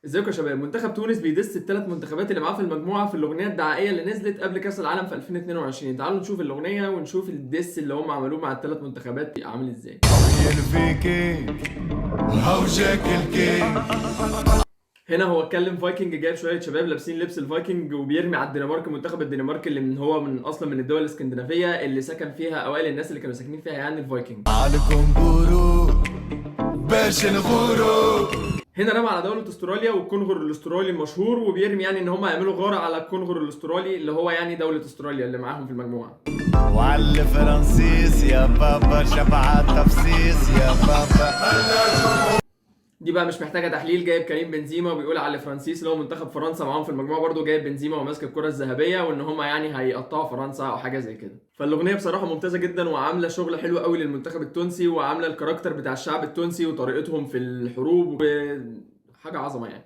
ازيكم يا شباب؟ منتخب تونس بيدس الثلاث منتخبات اللي معاه في المجموعه في الاغنيه الدعائيه اللي نزلت قبل كاس العالم في 2022. تعالوا نشوف الاغنيه ونشوف الدس اللي هم عملوه مع الثلاث منتخبات عامل ازاي. فيكي وهوجك الكيك. هنا هو اتكلم فايكنج، جايب شويه شباب لابسين لبس الفايكنج وبيرمي على الدنمارك، منتخب الدنمارك اللي هو من اصلا من الدول الاسكندنافيه اللي سكن فيها اوائل الناس اللي كانوا ساكنين فيها يعني الفايكنج. عليكم بورو باش نغورو. هنا رمى على دولة استراليا والكونغر الاسترالي المشهور، وبيرمي يعني ان هم هيعملوا غارة على الكونغر الاسترالي اللي هو يعني دولة استراليا اللي معاهم في المجموعة. وعلى فرنسيس يا بابا شبعة تفسيس يا بابا. دي بقى مش محتاجة تحليل، جايب كريم بنزيما وبيقول على فرانسيس اللي هو منتخب فرنسا معاهم في المجموعة برضه، جايب بنزيما وماسك الكرة الذهبية وان هم يعني هيقطعوا فرنسا او حاجة زي كده. فالاغنية بصراحة ممتازة جدا وعاملة شغل حلو قوي للمنتخب التونسي، وعاملة الكاركتر بتاع الشعب التونسي وطريقتهم في الحروب، وحاجة عظمة يعني.